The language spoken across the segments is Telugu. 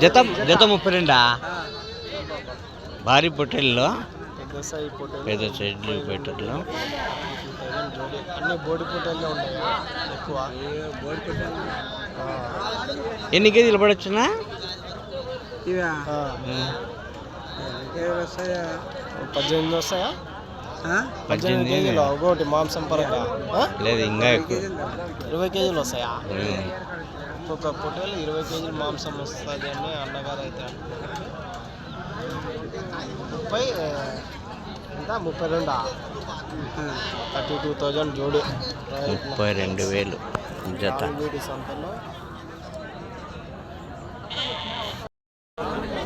జత జత 32. భారీ పొట్టేల్లో పెద్ద సైజు పొట్టేళ్ళు. అన్ని బోడి పొట్టేళ్ళే ఉన్నాయి ఎక్కువ. ఎన్ని కేజీలు పడొచ్చునా? 18 వస్తాయా? 18 కేజీలు ఒకటి మాంసం పరంగా లేదు, ఇంకా ఎక్కువ 20 కేజీలు వస్తాయా? ఒక్కొక్క పొట్టేలు 20 కేజీలు మాంసం వస్తుంది అని అన్నగారు అయితే 32 32,000 జోడి. 32,000 జత. వీటి సంతలో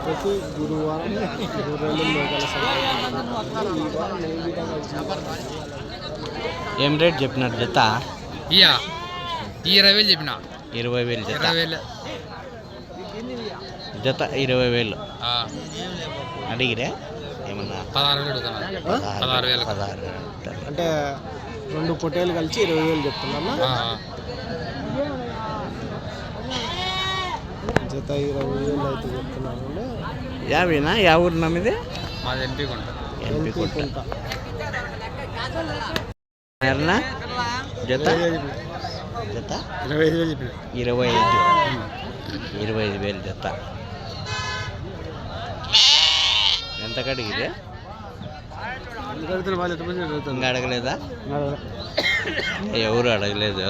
ప్రతి గురువారం గొర్రెలు మేకల సంత. ఏం రేట్ చెప్పినారు జత? 20,000 చెప్పిన. 20,000 జత. జత 20,000 అడిగిరే ఏమన్నా? 16,000 అంటే 2 పొట్టేలు కలిసి 20,000 చెప్తున్నా. జత 20,000 అయితే చెప్తున్నాను. యావేనా? యా ఊరు నమ్మిది? మాది ఎంపీ కుంట. జత జత 25,000 చెప్పిన. 25,000 జత. ఎంత కడిగిరే? ఇంకా అడగలేదా? ఎవరు అడగలేదు.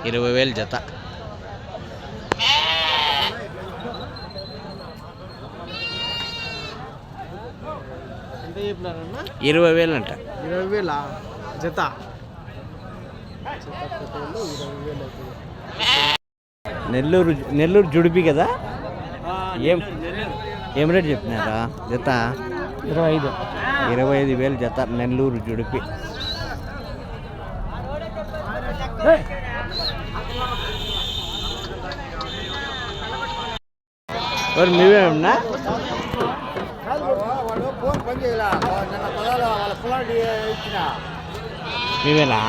20,000 జత. ఎంత చెప్పినారన్నా? 20,000 అంట. 20,000 జత. పొట్టేలు 20,000 అవుతుంది. నెల్లూరు జుడిపి కదా? ఏం రేట్ చెప్పినారా జత? 25,000 జత. నెల్లూరు జుడిపి. మీవేమన్నా? మీవేనా?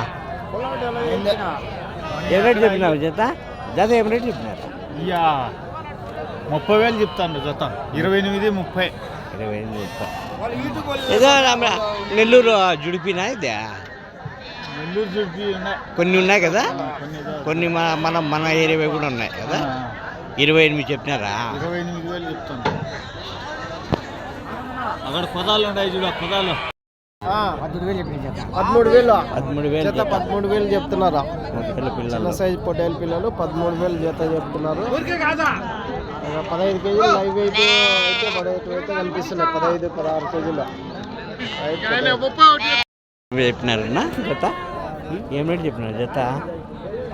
ఏం రేట్ చెప్పినావు జత? జత ఏం రేట్ చెప్పినారు? 30,000 చెప్తాను జత. 28, 30. 28, 30. ఏదో నెల్లూరు జుడిపినా ఇదే? నెల్లూరు జుడిపి ఉన్నాయి, కొన్ని ఉన్నాయి కదా. కొన్ని మన ఏరియా కూడా ఉన్నాయి కదా. 28 చెప్పినారా? 28,000 చెప్తాను. అక్కడ పదాలు ఉన్నాయి చూడ, పదాలు 13,000 జత. 13,000 చెప్తున్నారా? చిన్న సైజు పొట్టేలు పిల్లలు 13,000 జత చెప్తున్నారు. 15 కేజీలు లైవ్ వెయిట్ అయితే అయితే కనిపిస్తున్నాయి. 15-16 కేజీలు చెప్పినారన్నా జత? ఏం రేట్ చెప్పినారు జత?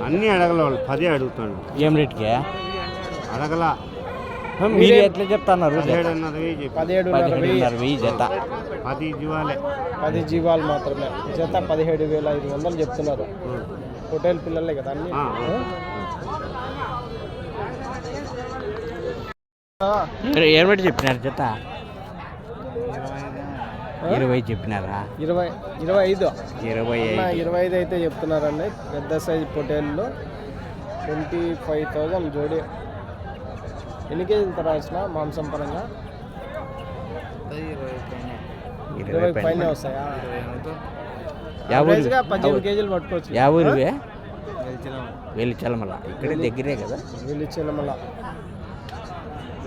అన్నీ అడగల వాళ్ళు 10 అడుగుతాడు. ఏం రేట్కి అడగల? మీరు ఎట్లా చెప్తున్నారు? 17,500 జత. 10 జీవాలే. 10 జీవాలు మాత్రమే. జత 17,500 చెప్తున్నారు. పొట్టేలు పిల్లలే కదా అన్ని. ఏం రేట్ చెప్పినారు జత? 20 చెప్పినారా? 25 అయితే చెప్తున్నారండి. పెద్ద సైజు పొట్టేళ్ళు 25,000 జోడి. ఎన్ని కేజీలు తరాల్సిన మాంసం పరంగా? 20 పైన వస్తాయా? 18 కేజీలు పట్టుకోవచ్చు. 50 వెలిచలమల ఇక్కడే దగ్గరే కదా. వెలిచలమల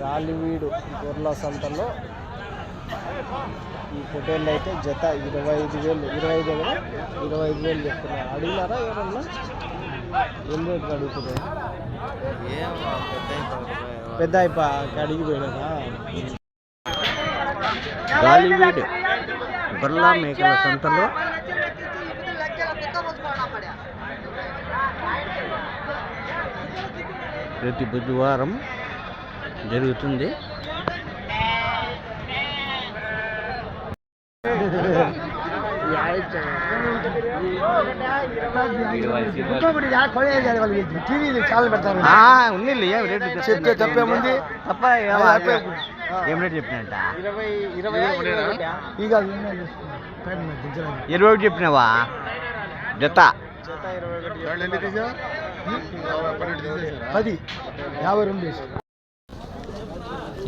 జాలివీడు గొర్రెల సంతలో ఈ పొట్టేళ్ళు అయితే జత 25,000. 25,000 చెప్తున్నారు. అడిగినారా ఎవరన్నా? ఏం రేటు అడుగుతున్నారు? పెద్ద అడిగిపోయినారా? జాలివీడు గొర్రెల మేకల సంతలో ప్రతి బుధవారం జరుగుతుంది. చెప్తే తప్పేముంది? ఏం రేట్ చెప్పినట్ట? 21 చెప్పినావా జత? 10 52.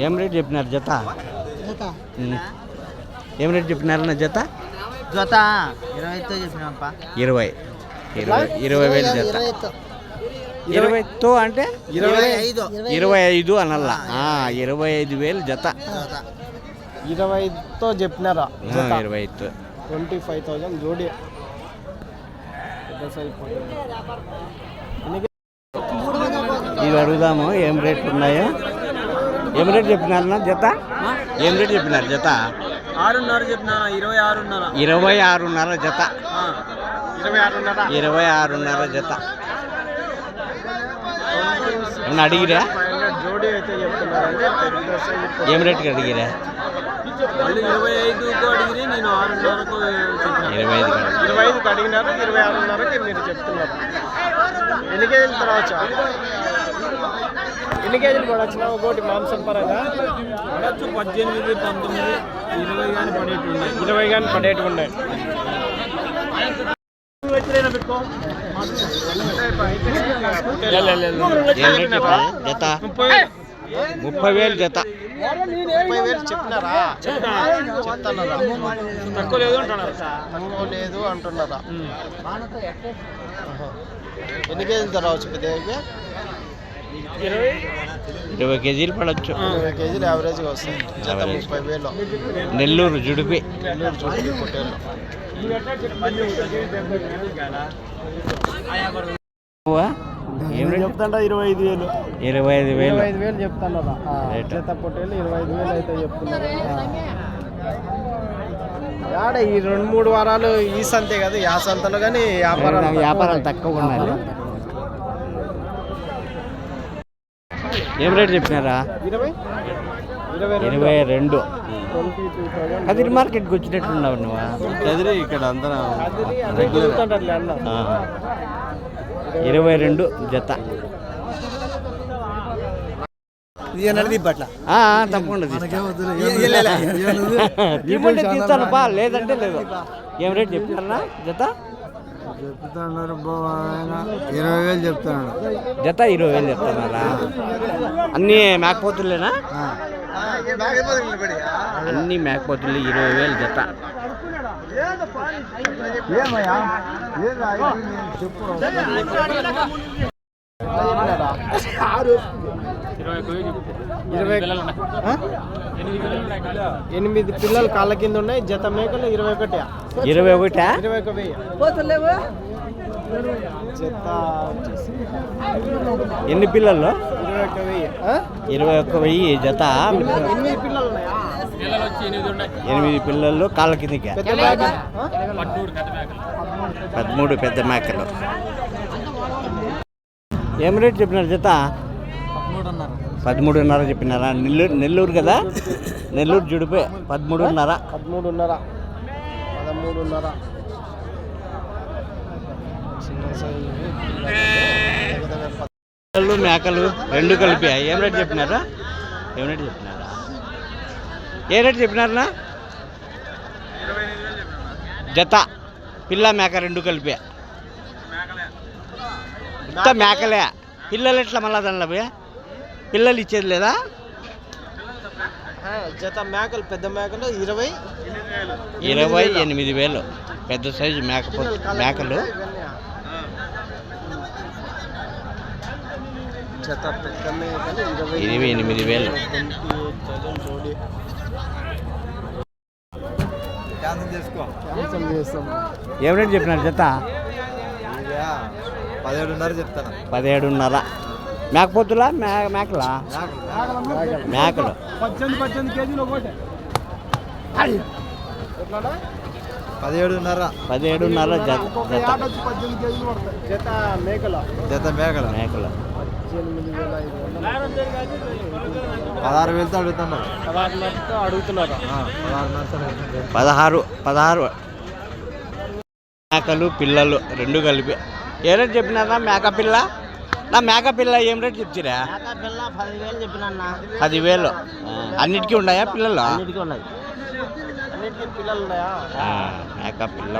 ఏం రేట్ చెప్పినారు జత? ఏం రేట్ చెప్పినారు నా జత? జత 20తో చెప్పినామప్ప. 20 20,000 జత. 20తో అంటే 25 అనల్లా. 25,000 జత. 20తో చెప్పినారా? 25తో 25,000 జోడి. ఇది అడుగుదాము ఏం రేట్ ఉన్నాయో. ఏం రేట్ చెప్పినారు నా జత? ఏం రేట్ చెప్పినారు జత? 6.5 చెప్పినా. 26.5. 26.5 జత. 26.5 జత. ఏమన్నా అడిగిరా? జోడి అయితే చెప్తున్నారంటే ఏం రేట్కి అడిగిరా? 25కు అడిగిరి, నేను 6.5కు చెప్పిన. 25కు అడిగినారు, 26.5కి మీరు చెప్తున్నారు. ఎన్ని కేజీలు తర్వాత? ఎన్ని కేజీలు పడొచ్చిన ఒకటి మాంసం పరంగా? పడచ్చు 18, 19, 20 కానీ పడేటి ఉన్నాయి. 20 కానీ పడేటి ఉన్నాయి. ఏం రేట్ చెప్పారు జత? 30,000 జత. 30,000 చెప్పినారా? చెప్తున్నారా? తక్కువ లేదు అంటున్నారా? తక్కువ లేదు అంటున్నారా? ఎన్ని కేజీలు రావచ్చు పెద్దకి? 20 కేజీలు పడవచ్చు. 20 కేజీలు యావరేజ్గా వస్తాయి. జత 30,000. నెల్లూరు జుడిపి. పొట్టేళ్ళు. ఏం రేట్ చెప్తాంట? 25,000. 25,000 చెప్తాను. జత పొట్టేళ్ళు 25,000 అయితే చెప్తున్నారు. ఆడ ఈ 2-3 వారాలు ఈ సంతే కదా, ఆ సంతలో కానీ వ్యాపారాలు తక్కువ ఉన్నాయి. ఏం రేట్ చెప్పినారా? 22. కదిరి మార్కెట్కి వచ్చినట్టున్నావు నువ్వు? కదిరి ఇక్కడ అందరూ 22 జత. తప్పకుండా తీస్తాను బా, లేదంటే లేదు. ఏం రేట్ చెప్తారా జత? 20,000 చెప్తున్నాడు. జత 20,000 చెప్తున్నారా? అన్నీ మేకపోతులేనా? అన్ని మేకపోతులు 20,000 జత. ఎనిమిది పిల్లలు కాళ్ళ కింద ఉన్నాయి. జత మేకలు 21. 21 జత ఎన్ని పిల్లలు? 21,000 జత. 8 పిల్లలు ఉన్నాయా? 8 పిల్లలు కాళ్ళ కిందకి. 13 పెద్ద మేకలు. ఏం రేట్ చెప్పినారు జత? 13.5 చెప్పినారా? నెల్లూరు కదా, నెల్లూరు జుడిపే. 13.5. 13.5. పిల్లలు మేకలు 2 కలిపి ఏం రేట్ చెప్పినారా? ఏ రేట్ చెప్పినారా? జత పిల్ల మేక 2 కలిపి. ఇంత మేకలే. పిల్లలు ఎట్లా మళ్ళా దానిలో పిల్లలు ఇచ్చేది లేదా? జత మేకలు పెద్ద మేకలు 28,000 పెద్ద సైజు మేకలు. జత పెద్ద మేకలు 28,000. ఏం రేట్ చెప్పినారు జత? 17.5 చెప్తాను. 17.5. మేకపోతులా మేకలా? మేకలు 18 కేజీలు ఒకటి. 17.5 జత. 18 కేజీలు పడతాయి. జత మేకలు 18,500. 16,000తో అడుగుతున్నారు. 16 మేకలు పిల్లలు 2 కలిపి. ఏ రేట్ చెప్పినారా? మేక పిల్ల ఏం రేట్ చెప్తారా? 10,000 చెప్పినా. 10,000. అన్నిటికీ ఉన్నాయా పిల్లలు? అన్నిటికీ పిల్లలు ఉన్నాయా? మేక పిల్ల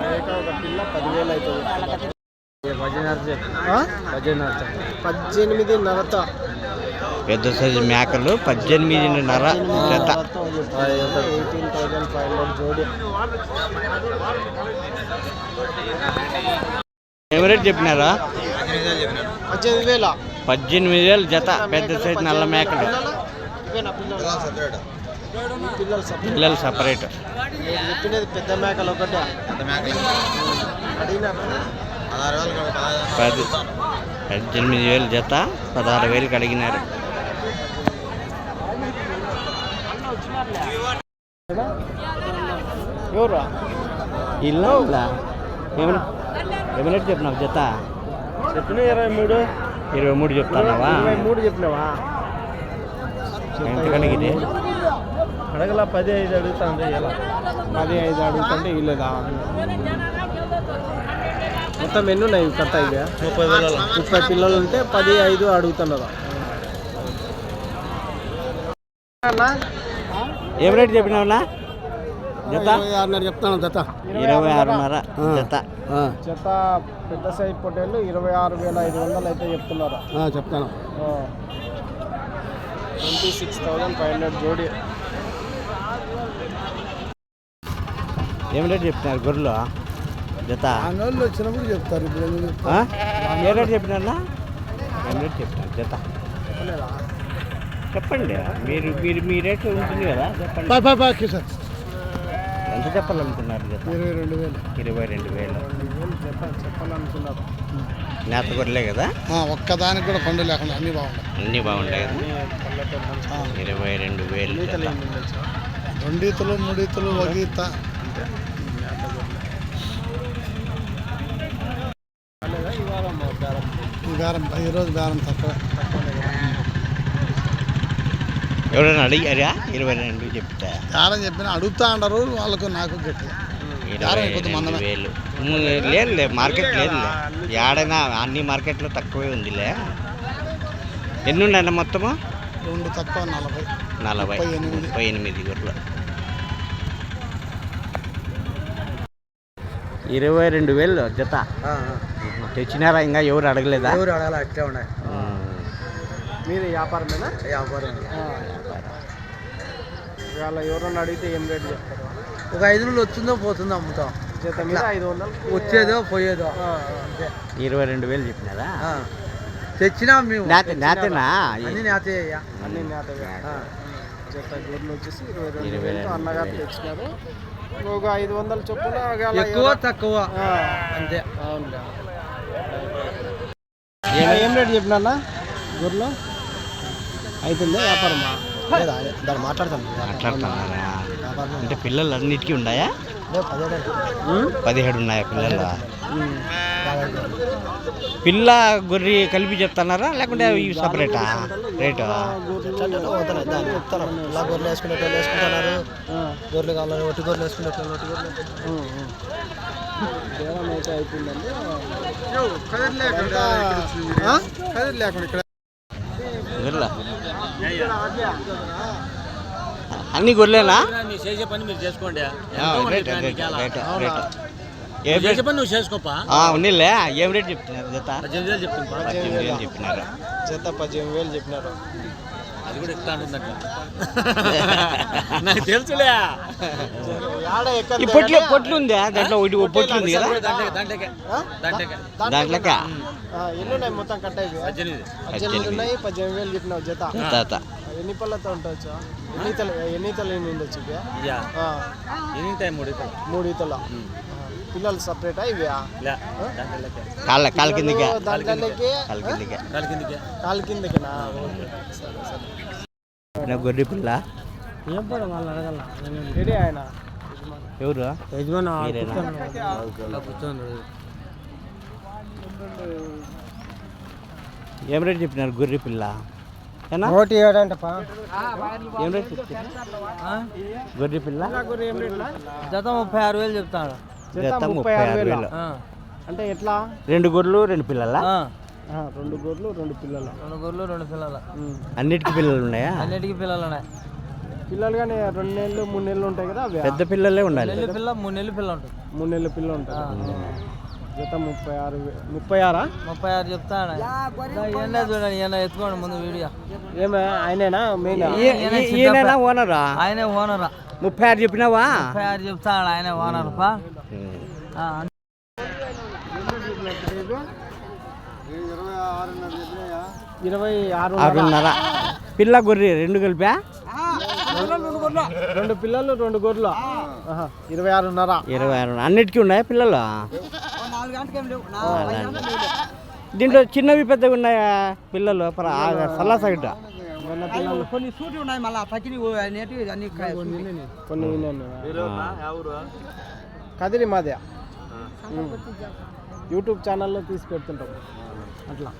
మేక ఒక పిల్ల 10,000 అవుతుంది. 18.5 పెద్ద సైజు మేకలు 18.5 జత. 18,500 జోడి. ఏం రేట్ చెప్పినారా? 18,000. 18,000 జత. పెద్ద సైజు నల్ల మేకలు. పిల్లలు సపరేట్. చెప్పినది పెద్ద మేకలు ఒకటే. 18,000 జత. 16,000 అడిగినారు. ఎవరా ఇల్లా ఏమైనా చెప్పినావు జత? చెప్పిన 23 చెప్తాన్నావా? 23 చెప్పినావా? ఎంతకని ఇది అడగల 15 అడుగుతుంది. 15 అడుగుతుంటే ఇల్లేదా? మొత్తం ఎన్ని ఉన్నాయి కట్ట? ఇవి 30 పిల్లలు ఉంటే 15 అడుగుతున్నారు. ఏం రేట్ చెప్పినావునా జత? 26.5 చెప్తాను జత. 26.5 జత. జత పెద్ద సైజ్ పొట్టేళ్ళు 26,500 అయితే చెప్తున్నారు. చెప్తాను. 26,500 జోడి. ఏం రేట్ చెప్తున్నారు గొర్రెలు జత? అంగళ్ళు వచ్చినప్పుడు చెప్తారు. ఇప్పుడు ఏ రేట్ చెప్పినారా? ఏం రేట్ చెప్తున్నారు జత? చెప్పండి. మీరు మీరు మీ రేట్ ఉంటుంది కదా, చెప్పండి. ఎంత చెప్పాలనుకున్నారు జత? 22,000 చెప్పాలనుకున్నారు. నేత గొర్రెలే కదా? ఒక్కదానికి కూడా పండు లేకుండా అన్ని బాగుంటాయి. అన్నీ బాగుంటాయి కదా? 22,000. 2 ఈతలు 3 ఈతలు ఒక ఈత. ఈరోజు బేరం తక్కువ. ఎవరైనా అడిగారా? 22 చెప్తా. బేరం చెప్పినా అడుగుతా అంటారు వాళ్ళకు, నాకు గట్టి 22,000. లేదులే, మార్కెట్ లేదులే. ఏడైనా అన్ని మార్కెట్లో తక్కువే ఉందిలే. ఎన్ని ఉన్నాయన్న మొత్తము? 2 తక్కువ 40. 38 గొర్రెలు. 22,000 జత. తెచ్చినారా? ఇంకా ఎవరు అడగలేదా? ఎవరు అడగాల, అట్లే ఉన్నాయి. మీరు వ్యాపారమేనా? వ్యాపారం. ఇవాళ ఎవరన్నా అడిగితే ఏం రేట్ చెప్తారు? ఒక 500 వచ్చిందో పోతుందో అమ్ముతాం. జత మీద 500 వచ్చేదో పోయేదో. 22,000 చెప్పినారా? తెచ్చినా మేము. నేతనా? అన్ని నేతే. జత గొర్రెలు వచ్చేసి 22,000 అన్నగారు తెచ్చినారు. ఒక 500 చొప్పున ఎక్కువ తక్కువ అంతే. అవును. ఏం రేట్ చెప్పినా గొర్రెలు? అవుతుందా వ్యాపారమా? దాన్ని మాట్లాడుతున్నారా? అంటే పిల్లలు అన్నిటికీ ఉన్నాయా? 17 ఉన్నాయా పిల్లలు? పిల్ల గొర్రె కలిపి చెప్తున్నారా లేకుంటే ఇవి సపరేటా రేటు? గొర్రెలు వేసుకునేటోళ్ళు వేసుకుంటున్నారు. గొర్రెలు కావాలి, ఒట్టి గొర్రెలు వేసుకునేటోళ్ళు ఒట్టి గొర్రెలు. దేవం అయితే అయిపోయిందండి. లేకుండా అన్ని గొర్రెలేనా? చేసే పని మీరు చేసుకోండి. రేట్ పని నువ్వు చేసుకోపా. ఉన్నిలే. ఏం రేట్ చెప్తున్నారు జత? 18,000 చెప్తాను. 18,000 చెప్పినారు. జత 18,000 చెప్పినారు. అది కూడా ఎక్కువ ఉందంట నాకు తెలుసులే. పొట్లు ఉందా దాంట్లో? ఒకటి పొట్లు ఉంది కదా దాంట్లోకి. ఎన్ని ఉన్నాయి మొత్తం కట్ట? 18 ఉన్నాయి. 18,000 చెప్పినావు జత. ఎన్ని పళ్ళతో ఉండొచ్చు? ఎన్ని ఈతలు ఉండొచ్చు? 3 ఈతలు. పిల్లలు సపరేటా ఇవి? కాళ్ళ కిందకి. కాలు కిందకినా? గొర్రె పిల్ల రెడీ. ఆయన ఎవరు? యజమాని. ఏం రేట్ చెప్పినారు గొర్రె పిల్ల? 1.7 అంటపా. ఏం రేట్ చెప్తారు గొర్రె పిల్ల? జత 36,000 చెప్తాడు. జత 36,000. అంటే ఎట్లా? 2 గొర్రెలు 2 పిల్లలా? 2 గొర్రెలు 2 పిల్లలు. 2 గొర్రెలు 2 పిల్లలు. అన్నిటికీ పిల్లలు ఉన్నాయా? అన్నిటికీ పిల్లలు ఉన్నాయి. పిల్లలు కానీ 2 నెలలు 3 నెలలు ఉంటాయి కదా. పెద్ద పిల్లలే ఉండాలి. 3 నెలలు పిల్ల ఉంటుంది. 3 నెలల పిల్ల ఉంటుంది. జత 36 36 చెప్తాను ఎండ చూడండి ఎండ ఎత్తుకోండి ముందు వీడియో ఏమే ఆయనేనా మెయిన్ ఈయన ఓనరా ఆయనే ఓనరా 36 చెప్పినావా 36 చెప్తాడు ఆయనే ఓనర్ పా 26.5 పిల్ల గొర్రె రెండు కలిపా 2 పిల్లలు 2 గొర్రెలు 26.5 26 అన్నిటికీ ఉన్నాయా పిల్లలు దీంట్లో చిన్నవి పెద్దవి ఉన్నాయా పిల్లలు సల్లాసగిట కొన్ని సూటి ఉన్నాయి మళ్ళీ పకిని అన్ని కొన్ని కదిరి మాదే యూట్యూబ్ ఛానల్లో తీసి పెడుతుంటాం అట్లా